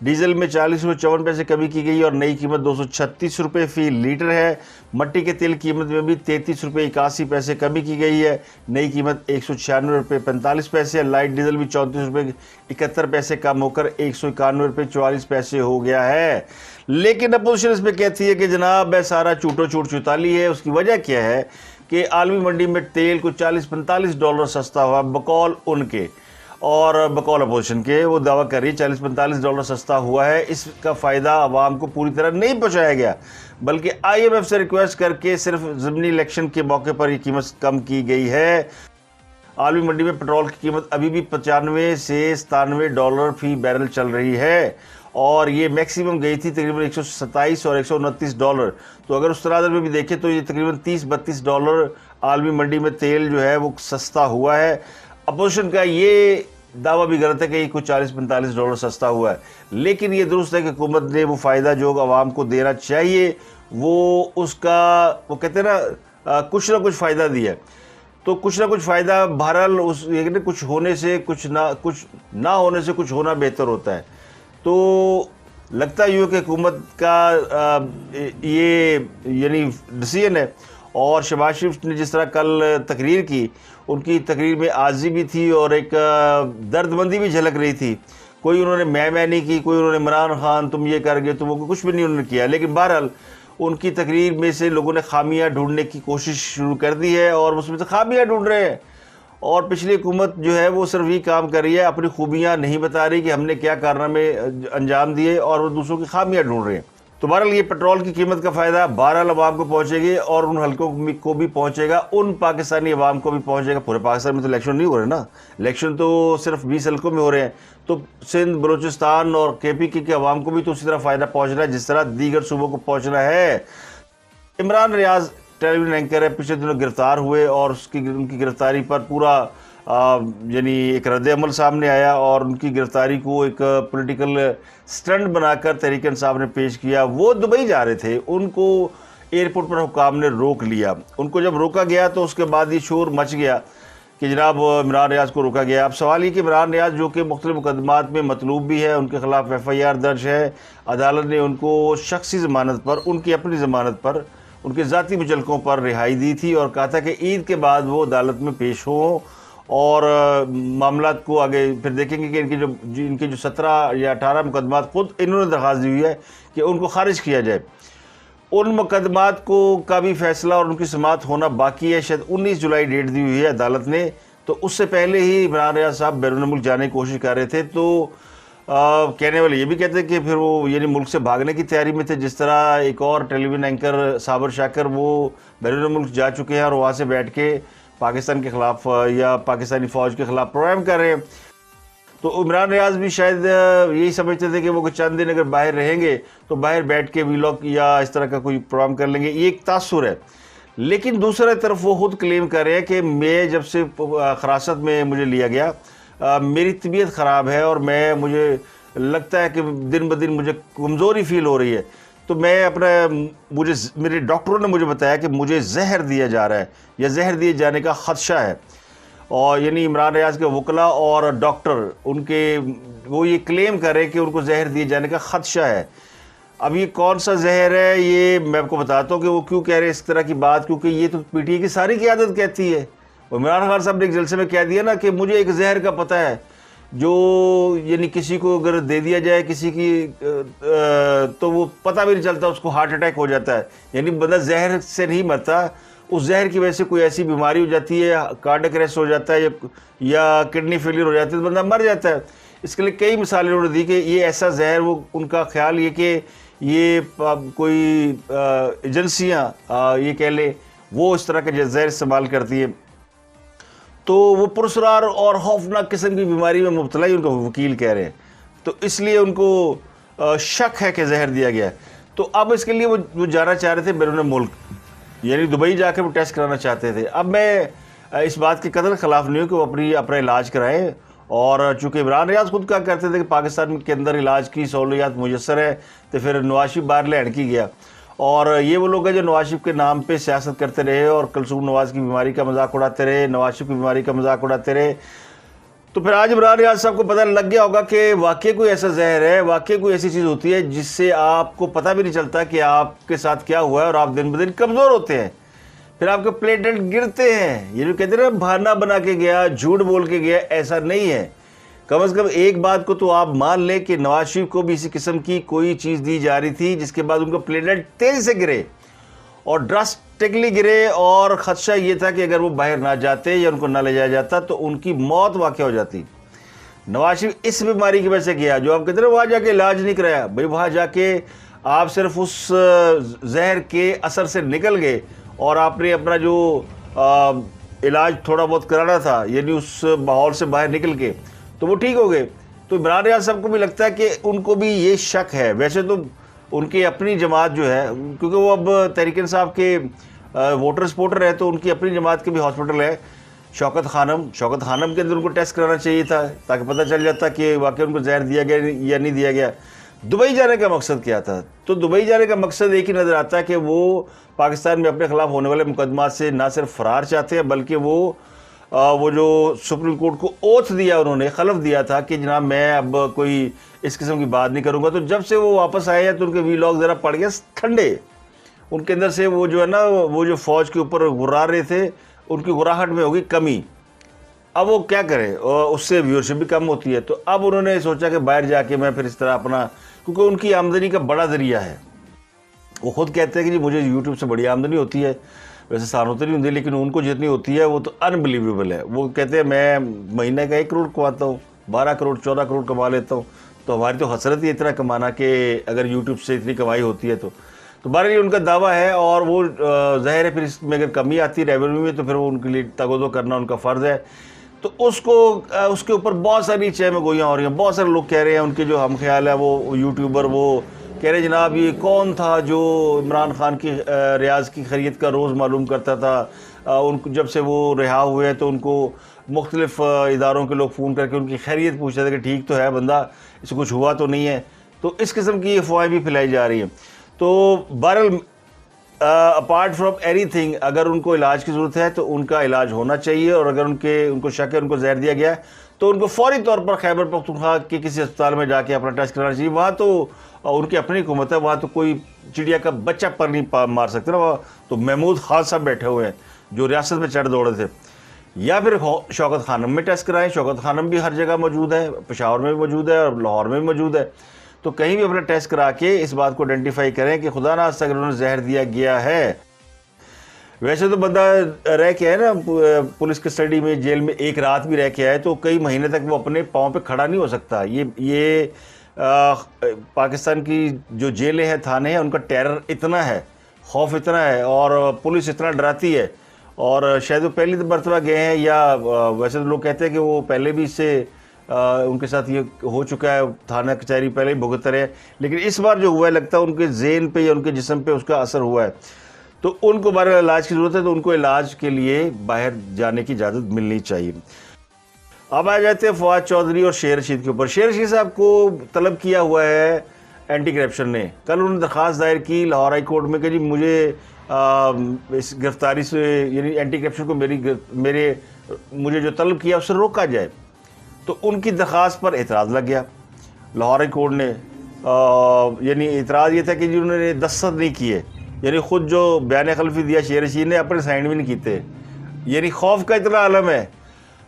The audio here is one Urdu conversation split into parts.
ڈیزل میں 40.54 کمی کی گئی اور نئی قیمت 236 روپے فی لیٹر ہے۔ مٹی کے تیل قیمت میں بھی 33.81 کمی کی گئی ہے، نئی قیمت 196.45 ہے۔ لائٹ ڈیزل بھی 34.71 کم ہو کر 191.44 ہو گیا ہے۔ لیکن اپوزیشن اس پہ کہتی ہے کہ جناب سارا چوٹو چوٹ چوتالی ہے۔ اس کی وجہ کیا ہے کہ عالمی منڈی میں تیل کو $40-45 سستا ہوا بقول ان کے، اور بقول اپوزیشن کے وہ دعویٰ کر رہی ہے $40-45 سستا ہوا ہے۔ اس کا فائدہ عوام کو پوری طرح نہیں پہنچایا گیا، بلکہ IMF سے ریکویسٹ کر کے صرف ضمنی الیکشن کے موقع پر یہ قیمت کم کی گئی ہے۔ عالمی منڈی میں پٹرول کی قیمت ابھی بھی $95 سے $97 فی بیرل چل رہی ہے، اور یہ میکسیمم گئی تھی تقریباً $127 اور $129۔ تو اگر اس تناظر میں بھی دیکھیں تو یہ تقریباً $30-32 عالمی منڈی میں تیل جو ہے وہ سستا ہوا ہے۔ اپوزیشن کا یہ دعویٰ بھی غلط ہے کہ یہ کچھ $40-45 سستا ہوا ہے، لیکن یہ درست ہے کہ حکومت نے وہ فائدہ جو عوام کو دینا چاہیے وہ اس کا وہ کہتے ہیں نا کچھ نہ کچھ فائدہ دیا ہے۔ تو کچھ نہ کچھ فائدہ بہرحال اس کچھ ہونے سے کچھ نہ ہونے سے کچھ ہونا بہتر ہوتا ہے۔ تو لگتا ہے کہ حکومت کا یہ یعنی ڈیسیژن ہے، اور شہباز شریف نے جس طرح کل تقریر کی، ان کی تقریر میں عاجزی بھی تھی اور ایک درد مندی بھی جھلک رہی تھی۔ کوئی انہوں نے میں نہیں کی، کوئی انہوں نے عمران خان تم یہ کر گئے، تم وہ کچھ بھی نہیں انہوں نے کیا، لیکن بہرحال ان کی تقریر میں سے لوگوں نے خامیاں ڈھونڈنے کی کوشش شروع کر دی ہے، اور اس میں سے خامیاں ڈھونڈ رہے ہیں۔ اور پچھلی حکومت جو ہے وہ صرف یہ کام کر رہی ہے، اپنی خوبیاں نہیں بتا رہی کہ ہم نے کیا کارنامے انجام دیے، اور وہ دوسروں کی خامیاں ڈھونڈ رہے ہیں۔ تو بہرحال یہ پیٹرول کی قیمت کا فائدہ بہرحال عوام کو پہنچے گی، اور ان حلقوں کو بھی پہنچے گا، ان پاکستانی عوام کو بھی پہنچے گا۔ پورے پاکستان میں تو الیکشن نہیں ہو رہے نا، الیکشن تو صرف 20 حلقوں میں ہو رہے ہیں، تو سندھ، بلوچستان اور KPK کے عوام کو بھی تو اسی طرح فائدہ پہنچنا ہے جس طرح دیگر صوبوں کو پہنچنا ہے۔ عمران ریاض ٹیلی ویژن اینکر ہے، پچھلے دنوں گرفتار ہوئے، اور ان کی گرفتاری پر پورا یعنی ایک رد عمل سامنے آیا، اور ان کی گرفتاری کو ایک پولیٹیکل سٹنٹ بنا کر تحریک انصاف نے پیش کیا۔ وہ دبئی جا رہے تھے، ان کو ایئرپورٹ پر حکام نے روک لیا۔ ان کو جب روکا گیا تو اس کے بعد یہ شور مچ گیا کہ جناب عمران ریاض کو روکا گیا۔ اب سوال یہ کہ عمران ریاض جو کہ مختلف مقدمات میں مطلوب بھی ہے، ان کے خلاف FIR درج ہے، عدالت نے ان کو شخصی ضمانت پر، ان کی اپنی ضمانت پر، ان کے ذاتی مچلقوں پر رہائی دی تھی، اور کہا تھا کہ عید کے بعد وہ عدالت میں پیش ہوں اور معاملات کو آگے پھر دیکھیں گے کہ ان کے جو 17 یا 18 مقدمات خود انہوں نے درخواست دی ہوئی ہے کہ ان کو خارج کیا جائے، ان مقدمات کا بھی فیصلہ اور ان کی سماعت ہونا باقی ہے۔ شاید 19 جولائی ڈیٹ دی ہوئی ہے عدالت نے، تو اس سے پہلے ہی عمران ریاض صاحب بیرون ملک جانے کی کوشش کر رہے تھے۔ تو کہنے والے یہ بھی کہتے ہیں کہ پھر وہ یعنی ملک سے بھاگنے کی تیاری میں تھے، جس طرح ایک اور ٹیلی ویژن اینکر صابر شاکر وہ بیرون ملک جا چکے ہیں، اور وہاں سے بیٹھ کے پاکستان کے خلاف یا پاکستانی فوج کے خلاف پروگرام کر رہے ہیں۔ تو عمران ریاض بھی شاید یہی سمجھتے تھے کہ وہ چند دن اگر باہر رہیں گے تو باہر بیٹھ کے ویلاگ یا اس طرح کا کوئی پروگرام کر لیں گے، یہ ایک تاثر ہے۔ لیکن دوسرے طرف وہ خود کلیم کر رہے ہیں کہ میں جب سے حراست میں مجھے لیا گیا، میری طبیعت خراب ہے، اور مجھے لگتا ہے کہ دن بدن مجھے کمزوری فیل ہو رہی ہے، تو میں میرے ڈاکٹروں نے مجھے بتایا کہ مجھے زہر دیا جا رہا ہے یا زہر دیے جانے کا خدشہ ہے۔ اور یعنی عمران ریاض کے وکلاء اور ڈاکٹر وہ یہ کلیم کر رہے ہیں کہ ان کو زہر دیے جانے کا خدشہ ہے۔ اب یہ کون سا زہر ہے یہ میں آپ کو بتاتا ہوں کہ وہ کیوں کہہ رہے ہیں اس طرح کی بات، کیونکہ یہ تو PTI کی ساری قیادت کہتی ہے۔ عمران خان صاحب نے ایک جلسے میں کہہ دیا نا کہ مجھے ایک زہر کا پتہ ہے جو یعنی کسی کو اگر دے دیا جائے کسی کی تو وہ پتہ بھی نہیں چلتا، اس کو ہارٹ اٹیک ہو جاتا ہے، یعنی بندہ زہر سے نہیں مرتا، اس زہر کی وجہ سے کوئی ایسی بیماری ہو جاتی ہے، کارڈک اریسٹ ہو جاتا ہے یا کڈنی فیلئر ہو جاتی ہے، تو بندہ مر جاتا ہے۔ اس کے لیے کئی مثالیں انہوں نے دی کہ یہ ایسا زہر، وہ ان کا خیال یہ کہ یہ کوئی ایجنسیاں یہ کہہ لیں وہ اس طرح کا زہر استعمال کرتی ہیں، تو وہ پرسرار اور خوفناک قسم کی بیماری میں مبتلا ہی ان کا وکیل کہہ رہے ہیں، تو اس لیے ان کو شک ہے کہ زہر دیا گیا ہے۔ تو اب اس کے لیے وہ جانا چاہ رہے تھے بیرون ملک، یعنی دبئی جا کے وہ ٹیسٹ کرانا چاہتے تھے۔ اب میں اس بات کے قدر خلاف نہیں ہوں کہ وہ اپنا علاج کرائیں، اور چونکہ عمران ریاض خود کہا کرتے تھے کہ پاکستان کے اندر علاج کی سہولیات میسر ہے، تو پھر نواز شریف باہر لینڈ کی گیا، اور یہ وہ لوگ ہیں جو نواز شریف کے نام پہ سیاست کرتے رہے اور کلثوم نواز کی بیماری کا مذاق اڑاتے رہے، نواز شریف کی بیماری کا مذاق اڑاتے رہے۔ تو پھر آج عمران ریاض صاحب کو پتہ لگ گیا ہوگا کہ واقعی کوئی ایسا زہر ہے, واقعی کوئی ایسی چیز ہوتی ہے جس سے آپ کو پتہ بھی نہیں چلتا کہ آپ کے ساتھ کیا ہوا ہے, اور آپ دن بدن کمزور ہوتے ہیں, پھر آپ کے پلیٹلیٹ گرتے ہیں. یہ جو کہتے ہیں نا بہانہ بنا کے گیا, جھوٹ بول کے گیا, ایسا نہیں ہے. کم از کم ایک بات کو تو آپ مان لیں کہ نواز شریف کو بھی اسی قسم کی کوئی چیز دی جا رہی تھی جس کے بعد ان کا پلیٹلیٹ تیزی سے گرے اور ڈراسٹکلی گرے, اور خدشہ یہ تھا کہ اگر وہ باہر نہ جاتے یا ان کو نہ لے جایا جاتا تو ان کی موت واقع ہو جاتی. نواز شریف اس بیماری کی وجہ سے گیا جو آپ کہتے ہیں وہاں جا کے علاج نہیں کرایا. بھئی وہاں جا کے آپ صرف اس زہر کے اثر سے نکل گئے اور آپ نے اپنا جو علاج تھوڑا بہت کرانا تھا, یعنی اس ماحول سے باہر نکل کے, تو وہ ٹھیک ہو گئے. تو عمران ریاض صاحب کو بھی لگتا ہے کہ ان کو بھی یہ شک ہے. ویسے تو ان کی اپنی جماعت جو ہے, کیونکہ وہ اب تحریک انصاف کے ووٹر سپورٹر ہے, تو ان کی اپنی جماعت کے بھی ہاسپٹل ہے شوکت خانم کے اندر ان کو ٹیسٹ کرانا چاہیے تھا تاکہ پتہ چل جاتا کہ واقعی ان کو زہر دیا گیا یا نہیں دیا گیا. دبئی جانے کا مقصد کیا تھا؟ تو دبئی جانے کا مقصد ایک ہی نظر آتا ہے کہ وہ پاکستان میں اپنے خلاف ہونے والے مقدمات سے نہ صرف فرار چاہتے ہیں, بلکہ وہ جو سپریم کورٹ کو اوتھ دیا, انہوں نے خلف دیا تھا کہ جناب میں اب کوئی اس قسم کی بات نہیں کروں گا. تو جب سے وہ واپس آئے ہیں تو ان کے وی لاگ ذرا پڑ گیا ٹھنڈے. ان کے اندر سے وہ جو ہے نا, وہ جو فوج کے اوپر غرار رہے تھے, ان کی غراہٹ میں ہوگی کمی. اب وہ کیا کرے, اس سے ویورشپ بھی کم ہوتی ہے. تو اب انہوں نے سوچا کہ باہر جا کے میں پھر اس طرح اپنا, کیونکہ ان کی آمدنی کا بڑا ذریعہ ہے. وہ خود کہتے ہیں کہ جی مجھے یوٹیوب سے بڑی آمدنی ہوتی ہے. ویسے سانوں تو نہیں ہوتی, لیکن ان کو جتنی ہوتی ہے وہ تو انبلیویبل ہے. وہ کہتے ہیں میں مہینے کا 1 کروڑ کماتا ہوں, 12 کروڑ 14 کروڑ کما لیتا ہوں. تو ہماری تو حسرت ہی اتنا کمانا کہ اگر یوٹیوب سے اتنی کمائی ہوتی ہے تو بہرحال یہ ان کا دعویٰ ہے. اور وہ ظاہر ہے پھر اس میں اگر کمی آتی ہے ریونیو میں تو پھر وہ ان کے لیے تگودو کرنا ان کا فرض ہے. تو اس کے اوپر بہت ساری چہمہ گوئیاں ہو رہی ہیں. بہت سارے لوگ کہہ رہے ہیں, ان کے جو ہم خیال ہے وہ یوٹیوبر, وہ کہہ رہے جناب یہ کون تھا جو عمران خان کی ریاض کی خرید کا روز معلوم کرتا تھا. ان کو جب سے وہ رہا ہوئے ہیں تو ان کو مختلف اداروں کے لوگ فون کر کے ان کی خیریت پوچھتے تھے کہ ٹھیک تو ہے بندہ, اس کو کچھ ہوا تو نہیں ہے. تو اس قسم کی افواہیں بھی پھیلائی جا رہی ہیں. تو بہرحال اپارٹ فرام اینی تھنگ, اگر ان کو علاج کی ضرورت ہے تو ان کا علاج ہونا چاہیے, اور اگر ان کو شک ہے ان کو زہر دیا گیا ہے تو ان کو فوری طور پر خیبر پختونخوا کے کسی اسپتال میں جا کے اپنا ٹیسٹ کرانا چاہیے. وہاں تو ان کی اپنی حکومت ہے, وہاں تو کوئی چڑیا کا بچہ پر نہیں مار سکتے نا. وہاں تو محمود خان صاحب بیٹھے ہوئے ہیں جو ریاست میں چڑھ دوڑے تھے. یا پھر شوکت خانم میں ٹیسٹ کرائیں. شوکت خانم بھی ہر جگہ موجود ہے, پشاور میں بھی موجود ہے اور لاہور میں بھی موجود ہے. تو کہیں بھی اپنا ٹیسٹ کرا کے اس بات کو آئیڈینٹیفائی کریں کہ خدا نہ خواستہ اگر انہوں نے زہر دیا گیا ہے. ویسے تو بندہ رہ کے ہے نا پولیس کسٹڈی میں, جیل میں 1 رات بھی رہ کے آئے تو کئی مہینے تک وہ اپنے پاؤں پہ کھڑا نہیں ہو سکتا. یہ پاکستان کی جو جیلیں ہیں, تھانے ہیں, ان کا ٹیرر اتنا ہے, خوف اتنا ہے, اور پولیس اتنا ڈراتی ہے. اور شاید وہ پہلی مرتبہ گئے ہیں, یا ویسے تو لوگ کہتے ہیں کہ وہ پہلے بھی اس سے ان کے ساتھ یہ ہو چکا ہے, تھانہ کچہری پہلے ہی بھگت رہے ہیں, لیکن اس بار جو ہوا ہے لگتا ہے ان کے ذہن پہ یا ان کے جسم پہ اس کا اثر ہوا ہے. تو ان کو بہرحال علاج کی ضرورت ہے, تو ان کو علاج کے لیے باہر جانے کی اجازت ملنی چاہیے. اب آ جاتے ہیں فواد چودھری اور شیر رشید کے اوپر. شیر رشید صاحب کو طلب کیا ہوا ہے اینٹی کرپشن نے. کل انہوں نے درخواست دائر کی لاہور ہائی کورٹ میں کہ جی مجھے اس گرفتاری سے, یعنی اینٹی کرپشن کو مجھے جو طلب کیا اس سے روکا جائے. تو ان کی درخواست پر اعتراض لگ گیا لاہور ہائی کورٹ نے. یعنی اعتراض یہ تھا کہ جی انہوں نے دستخط نہیں کیے, یعنی خود جو بیان خلفی دیا شیر رشید نے اپنے سائن بھی نہیں کیتے. یعنی خوف کا اتنا عالم ہے.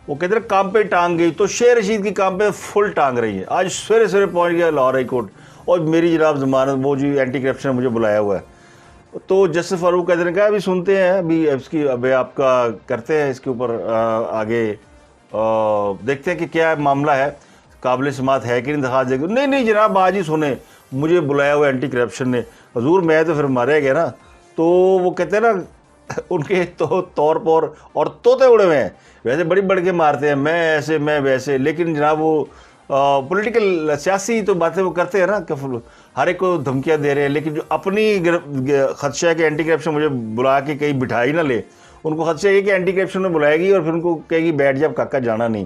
وہ کہتے ہیں کام پہ ٹانگ گئی, تو شیر رشید کی کام پہ فل ٹانگ رہی ہے. آج سویرے پہنچ گیا لاہور ہائی کورٹ, اور میری جناب ضمانت, وہ جی اینٹی کرپشن نے مجھے بلایا ہوا ہے. تو جسٹس فاروق قادری نے کہا ابھی سنتے ہیں, ابھی آپ کا کرتے ہیں اس کے اوپر آگے دیکھتے ہیں کہ کیا معاملہ ہے, قابل سماعت ہے کہ نہیں درخواست دے گی. نہیں جناب آج ہی سنیں, مجھے بلایا ہوا اینٹی کرپشن نے. حضور میں تو پھر مارے گیا نا. تو وہ کہتے ہیں نا ان کے تو طور پر اور طوطے اڑے ہوئے ہیں, ویسے بڑی بڑھ کے مارتے ہیں, میں ایسے میں ویسے, لیکن جناب وہ پولیٹیکل سیاسی تو باتیں وہ کرتے ہیں نا کہ ہر ایک کو دھمکیاں دے رہے ہیں, لیکن جو اپنی خدشہ ہے کہ اینٹی کرپشن مجھے بلا کے کہیں بٹھائی نہ لے, ان کو خدشہ یہ کہ اینٹی کرپشن میں بلائے گی اور پھر ان کو کہے گی بیٹھ جا کاکا جانا نہیں.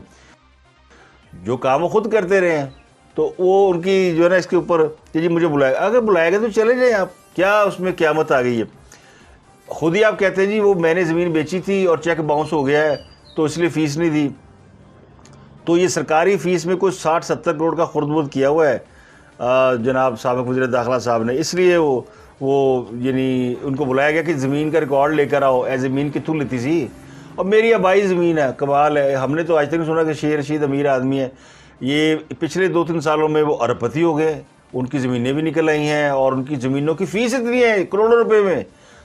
جو کام وہ خود کرتے رہے ہیں تو وہ ان کی جو ہے نا اس کے اوپر کہ جی مجھے بلائے گا, اگر بلائے گا تو چلے جائیں آپ, کیا اس میں قیامت آ گئی ہے. خود ہی آپ کہتے ہیں جی وہ میں نے زمین بیچی تھی اور چیک باؤنس ہو گیا ہے تو اس لیے فیس نہیں دی. تو یہ سرکاری فیس میں کوئی 60-70 کروڑ کا خرد برد کیا ہوا ہے جناب سابق وزیر داخلہ صاحب نے. اس لیے وہ یعنی ان کو بلایا گیا کہ زمین کا ریکارڈ لے کر آؤ. زمین کتوں لیتی سی؟ اور میری آبائی زمین ہے, کمال ہے. ہم نے تو آج تک نہیں سنا کہ شیر رشید امیر آدمی ہے. یہ پچھلے 2-3 سالوں میں وہ ارب پتی ہو گئے, ان کی زمینیں بھی نکل آئی ہیں, اور ان کی زمینوں کی فیس اتنی ہے کروڑوں روپے میں.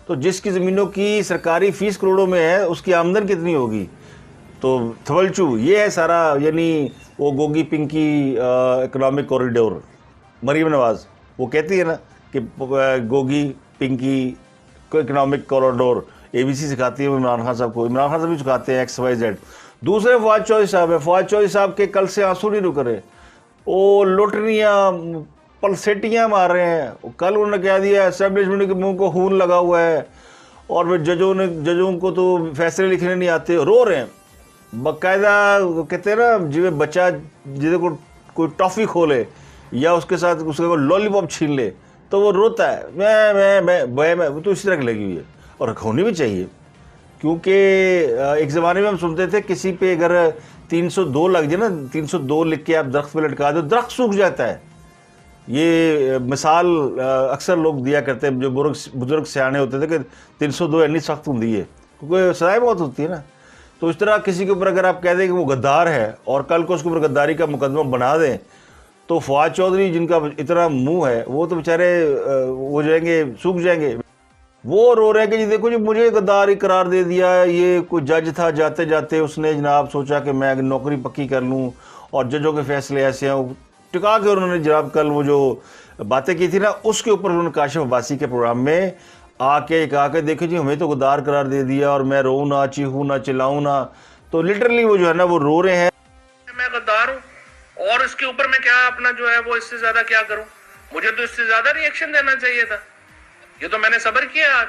تو جس کی زمینوں کی سرکاری فیس کروڑوں میں ہے, اس کی آمدن کتنی ہوگی؟ تو تھولچو یہ ہے سارا, یعنی وہ گوگی پنکی اکنامک کوریڈور. مریم نواز وہ کہتی ہے نا کہ Gogi Pinky economic corridor, ABC سکھاتی ہے عمران خان صاحب کو. عمران خان صاحب بھی سکھاتے ہیں XYZ. دوسرے فواد چودھری صاحب ہیں. فواد چودھری صاحب کے کل سے آنسو نہیں رک رہے, وہ لوٹریاں پلسیٹیاں مار رہے ہیں. کل انہوں نے کہہ دیا اسٹیبلشمنٹ کے منہ کو خون لگا ہوا ہے, اور پھر ججوں کو تو فیصلے لکھنے نہیں آتے, رو رہے ہیں باقاعدہ. کہتے ہیں نا جو بچہ جسے کوئی ٹافی کھولے یا اس کے ساتھ اس کا لالی پاپ چھین لے تو وہ روتا ہے, میں وہ تو اسی طرح کی لگی ہوئی ہے. اور ہونی بھی چاہیے, کیونکہ ایک زمانے میں ہم سنتے تھے کسی پہ اگر 302 لگ جائے نا, 302 لکھ کے آپ درخت پہ لٹکا دو, درخت سوکھ جاتا ہے. یہ مثال اکثر لوگ دیا کرتے ہیں جو بزرگ سیانے ہوتے تھے کہ 302 اتنی سخت ہوتی ہے کیونکہ سزائے بہت ہوتی ہے نا. تو اس طرح کسی کے اوپر اگر آپ کہہ دیں کہ وہ غدار ہے اور کل کو اس کے اوپر غداری کا مقدمہ بنا دیں, تو فواد چودھری جن کا اتنا منہ ہے وہ تو بیچارے ہو جائیں گے, سوکھ جائیں گے. وہ رو رہے ہیں کہ جی دیکھو جی مجھے غدار ہی قرار دے دیا, یہ کوئی جج تھا, جاتے جاتے اس نے جناب سوچا کہ میں نوکری پکی کر لوں, اور ججوں کے فیصلے ایسے ہیں. ٹکا کے انہوں نے جناب کل وہ جو باتیں کی تھی نا, اس کے اوپر انہوں نے کاشف عباسی کے پروگرام میں آ کے کہا کہ دیکھیں جی ہمیں تو غدار قرار دے دیا, اور میں روؤں نہ, چیخوں نہ, چلاؤں نہ. تو لٹرلی وہ جو ہے نا وہ رو رہے ہیں, میں غدار ہوں, اور اس کے اوپر میں کیا اپنا جو ہے وہ اس سے زیادہ کیا کروں؟ مجھے تو اس سے زیادہ ری ایکشن دینا چاہیے تھا. یہ تو میں نے صبر کیا. آج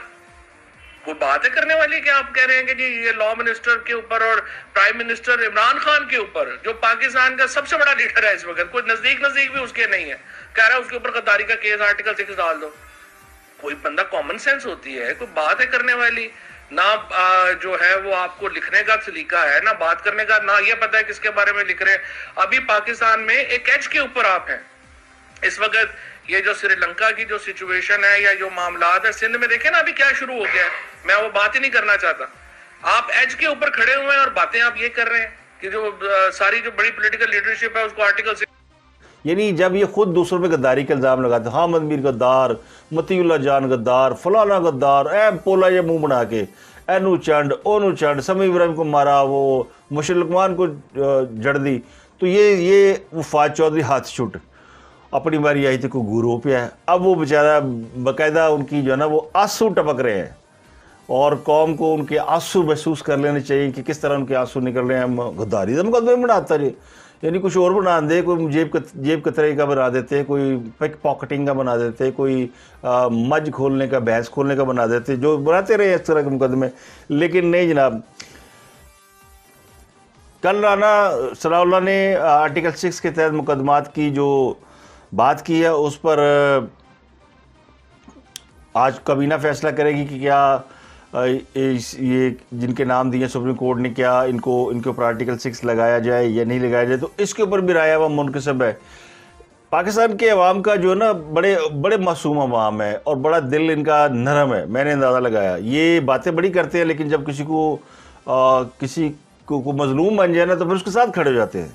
کوئی بات ہے کرنے والی کہ آپ کہہ رہے ہیں کہ جی یہ لا منسٹر کے اوپر اور پرائم منسٹر عمران خان کے اوپر, جو پاکستان کا سب سے بڑا لیڈر ہے اس وقت, کوئی نزدیک بھی اس کے نہیں ہے, کہہ رہا ہے اس کے اوپر غداری کا کیس آرٹیکل 6 ڈال دو. کوئی بندہ کامن سینس ہوتی ہے, کوئی بات ہے کرنے والی. نہ جو ہے وہ آپ کو لکھنے کا سلیقہ ہے, نہ بات کرنے کا, نہ یہ پتہ ہے کس کے بارے میں لکھ رہے ہیں. ابھی پاکستان میں ایک ایج کے اوپر آپ ہیں اس وقت. یہ جو سری لنکا کی جو سچویشن ہے یا جو معاملات ہے سندھ میں, دیکھیں نا ابھی کیا شروع ہو گیا ہے. میں وہ بات ہی نہیں کرنا چاہتا. آپ ایج کے اوپر کھڑے ہوئے ہیں اور باتیں آپ یہ کر رہے ہیں کہ جو ساری جو بڑی پولیٹیکل لیڈرشپ ہے اس کو آرٹیکل سے, یعنی جب یہ خود دوسروں پہ غداری کا الزام لگاتے ہیں, حامد میر غدار, متی اللہ جان غدار, فلانا غدار, پولا یہ منہ بنا کے, اینو چنڈ اونو چنڈ, سمیع ابراہیم کو مارا, وہ مشرق کو جڑ دی. تو یہ وہ فواد چودھری ہاتھ چھٹ اپنی باری آئی تھی کوئی گورو پہ ہے. اب وہ بیچارہ باقاعدہ ان کی جو ہے نا وہ آنسو ٹپک رہے ہیں, اور قوم کو ان کے آنسو محسوس کر لینے چاہیے کہ کس طرح ان کے آنسو نکل رہے ہیں. غداری کا مقدمہ بناتا جی, یعنی کچھ اور بنا دے, کوئی جیب کترے کا بنا دیتے, کوئی پک پاکٹنگ کا بنا دیتے, کوئی مجھ کھولنے کا, بھینس کھولنے کا بنا دیتے, جو بناتے رہے اس طرح کے مقدمے. لیکن نہیں جناب, کل رانا ثناء اللہ نے آرٹیکل 6 کے تحت مقدمات کی جو بات کی ہے اس پر آج کابینہ فیصلہ کرے گی کہ کیا یہ جن کے نام دیے سپریم کورٹ نے, کیا ان کے اوپر آرٹیکل 6 لگایا جائے یا نہیں لگایا جائے. تو اس کے اوپر بھی رائے عوام منقسم ہے. پاکستان کے عوام کا جو ہے نا بڑے معصوم عوام ہے, اور بڑا دل ان کا نرم ہے. میں نے اندازہ لگایا, یہ باتیں بڑی کرتے ہیں, لیکن جب کسی کو مظلوم بن جائے نا تو پھر اس کے ساتھ کھڑے ہو جاتے ہیں.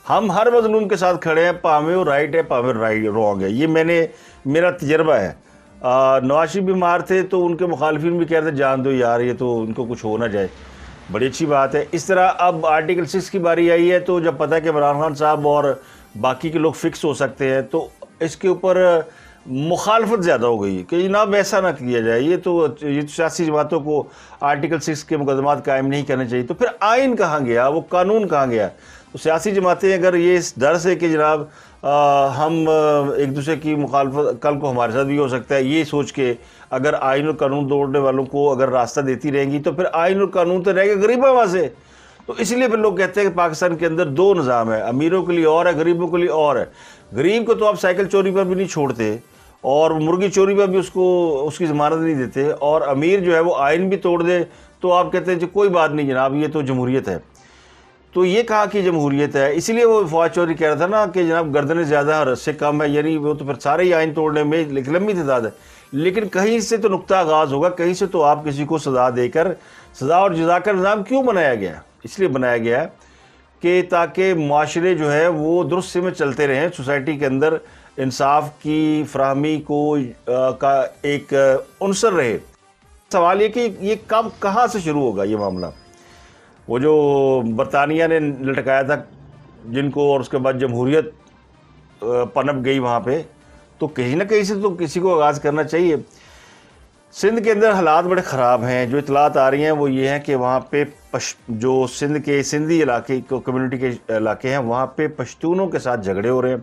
ہم ہر مظلوم کے ساتھ کھڑے ہیں, پاویں وہ رائٹ ہے پاویں رانگ ہے. یہ میرا تجربہ ہے. نواز شریف بیمار تھے تو ان کے مخالفین بھی کہتے جان دو یار, یہ تو ان کو کچھ ہو نہ جائے, بڑی اچھی بات ہے. اس طرح اب آرٹیکل 6 کی باری آئی ہے, تو جب پتہ ہے کہ عمران خان صاحب اور باقی کے لوگ فکس ہو سکتے ہیں, تو اس کے اوپر مخالفت زیادہ ہو گئی کہ جناب ایسا نہ کیا جائے. یہ تو سیاسی جماعتوں کو آرٹیکل 6 کے مقدمات قائم نہیں کرنے چاہیے. تو پھر آئین کہاں گیا, وہ قانون کہاں گیا؟ تو سیاسی جماعتیں اگر یہ اس ڈر سے کہ جناب ہم ایک دوسرے کی مخالفت کل کو ہمارے ساتھ بھی ہو سکتا ہے, یہ سوچ کے اگر آئین اور قانون توڑنے والوں کو اگر راستہ دیتی رہیں گی, تو پھر آئین اور قانون تو رہے گا غریبوں وہاں سے. تو اس لیے پھر لوگ کہتے ہیں کہ پاکستان کے اندر 2 نظام ہے, امیروں کے لیے اور ہے, غریبوں کے لیے اور ہے. غریب کو تو آپ سائیکل چوری پر بھی نہیں چھوڑتے, اور مرغی چوری پر بھی اس کی ضمانت نہیں دیتے, اور امیر جو ہے وہ آئین بھی توڑ دے تو آپ کہتے ہیں کہ کوئی بات نہیں جناب, یہ تو جمہوریت ہے. تو یہ کہاں کی جمہوریت ہے؟ اسی لیے وہ فوج چوری کہہ رہا تھا نا کہ جناب گردنیں زیادہ رس سے کم ہے، یعنی وہ تو پھر سارے ہی آئین توڑنے میں لمبی تعداد ہے، لیکن کہیں سے تو نقطہ آغاز ہوگا، کہیں سے تو آپ کسی کو سزا دے کر، سزا اور جزا کا نظام کیوں بنایا گیا؟ اس لیے بنایا گیا ہے کہ تاکہ معاشرے جو ہے وہ درست میں چلتے رہیں، سوسائٹی کے اندر انصاف کی فراہمی کا ایک عنصر رہے۔ سوال یہ کہ یہ کہاں سے شروع ہوگا یہ معاملہ؟ وہ جو برطانیہ نے لٹکایا تھا جن کو، اور اس کے بعد جمہوریت پنپ گئی وہاں پہ، تو کہیں نہ کہیں سے تو کسی کو آغاز کرنا چاہیے۔ سندھ کے اندر حالات بڑے خراب ہیں، جو اطلاعات آ رہی ہیں وہ یہ ہیں کہ وہاں پہ جو سندھ کے سندھی علاقے کمیونٹی کے علاقے ہیں، وہاں پہ پشتونوں کے ساتھ جھگڑے ہو رہے ہیں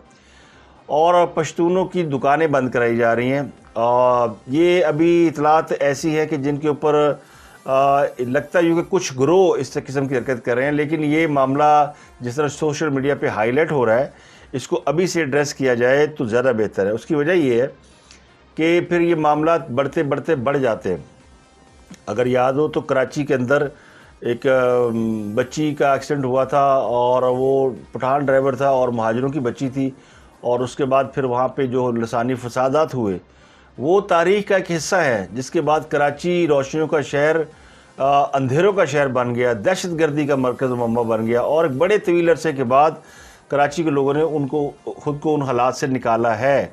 اور پشتونوں کی دکانیں بند کرائی جا رہی ہیں۔ یہ ابھی اطلاعات ایسی ہے کہ جن کے اوپر لگتا ہے کہ کچھ گروہ اس قسم کی حرکت کر رہے ہیں، لیکن یہ معاملہ جس طرح سوشل میڈیا پہ ہائی لائٹ ہو رہا ہے، اس کو ابھی سے ایڈریس کیا جائے تو زیادہ بہتر ہے۔ اس کی وجہ یہ ہے کہ پھر یہ معاملات بڑھتے بڑھ جاتے ہیں۔ اگر یاد ہو تو کراچی کے اندر ایک بچی کا ایکسیڈنٹ ہوا تھا، اور وہ پٹھان ڈرائیور تھا اور مہاجروں کی بچی تھی، اور اس کے بعد پھر وہاں پہ جو لسانی فسادات ہوئے وہ تاریخ کا ایک حصہ ہے، جس کے بعد کراچی روشنیوں کا شہر اندھیروں کا شہر بن گیا، دہشت گردی کا مرکز منبع بن گیا، اور ایک بڑے طویل عرصے کے بعد کراچی کے لوگوں نے خود کو ان حالات سے نکالا ہے۔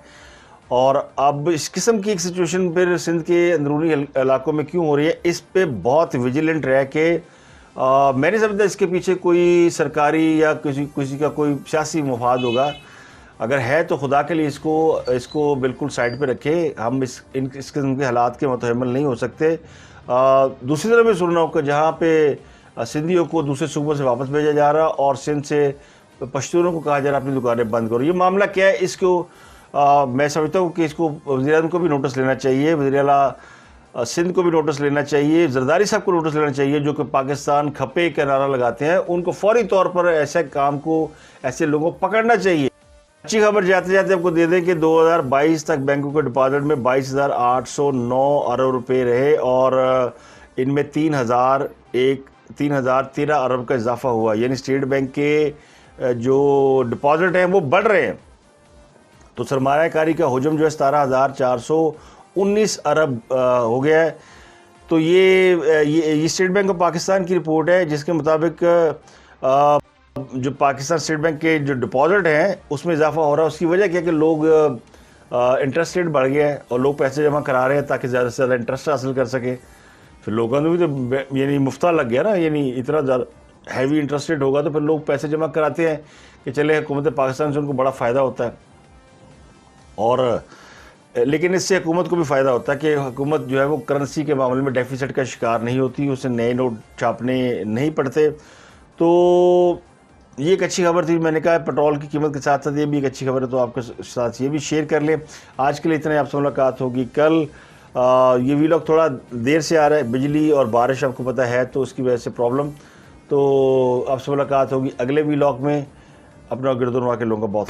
اور اب اس قسم کی ایک سچویشن پھر سندھ کے اندرونی علاقوں میں کیوں ہو رہی ہے، اس پہ بہت ویجیلنٹ رہ کے میں نہیں سمجھتا اس کے پیچھے کوئی سرکاری یا کسی کا کوئی سیاسی مفاد ہوگا۔ اگر ہے تو خدا کے لیے اس کو بالکل سائڈ پہ رکھے، ہم اس قسم کے حالات کے متحمل نہیں ہو سکتے۔ دوسری طرف میں سننا ہو کہ جہاں پہ سندھیوں کو دوسرے صوبوں سے واپس بھیجا جا رہا اور سندھ سے پشتونوں کو کہا جا رہا اپنی دکانیں بند کرو، یہ معاملہ کیا ہے؟ اس کو میں سمجھتا ہوں کہ اس کو وزیر اعظم کو بھی نوٹس لینا چاہیے، وزیر اعلیٰ سندھ کو بھی نوٹس لینا چاہیے، زرداری صاحب کو نوٹس لینا چاہیے، جو کہ پاکستان کھپے کا نعرہ لگاتے ہیں، ان کو فوری طور پر ایسے کام کو، ایسے لوگوں کو پکڑنا چاہیے۔ اچھی خبر جاتے جاتے آپ کو دے دیں کہ 2022 تک بینکوں کے ڈپازٹ میں 22,809 ارب روپے رہے، اور ان میں 3,013 ارب کا اضافہ ہوا، یعنی اسٹیٹ بینک کے جو ڈپازٹ ہیں وہ بڑھ رہے ہیں۔ تو سرمایہ کاری کا حجم جو ہے 17,419 ارب ہو گیا ہے۔ تو یہ اسٹیٹ بینک آف پاکستان کی رپورٹ ہے، جس کے مطابق جو پاکستان اسٹیٹ بینک کے جو ڈپازٹ ہیں اس میں اضافہ ہو رہا ہے۔ اس کی وجہ کیا کہ لوگ انٹرسٹ ریٹ بڑھ گیا ہے اور لوگ پیسے جمع کرا رہے ہیں تاکہ زیادہ سے زیادہ انٹرسٹ حاصل کر سکیں۔ پھر لوگوں نے بھی تو یعنی مفتہ لگ گیا نا، یعنی اتنا زیادہ ہیوی انٹرسٹ ریٹ ہوگا تو پھر لوگ پیسے جمع کراتے ہیں کہ چلے حکومت پاکستان سے ان کو بڑا فائدہ ہوتا ہے، اور لیکن اس سے حکومت کو بھی فائدہ ہوتا ہے کہ حکومت جو ہے وہ کرنسی کے معاملے میں ڈیفیسٹ کا شکار نہیں ہوتی، اسے نئے نوٹ چھاپنے نہیں پڑتے۔ تو یہ ایک اچھی خبر تھی، میں نے کہا پیٹرول کی قیمت کے ساتھ ساتھ یہ بھی ایک اچھی خبر ہے، تو آپ کے ساتھ یہ بھی شیئر کر لیں۔ آج کے لیے اتنا، آپ سے ملاقات ہوگی کل۔ یہ ویلاگ تھوڑا دیر سے آ رہا ہے، بجلی اور بارش آپ کو پتہ ہے تو اس کی وجہ سے پرابلم، تو آپ سے ملاقات ہوگی اگلے ویلاگ میں۔ اپنا گرد و نواح کے لوگوں کا بہت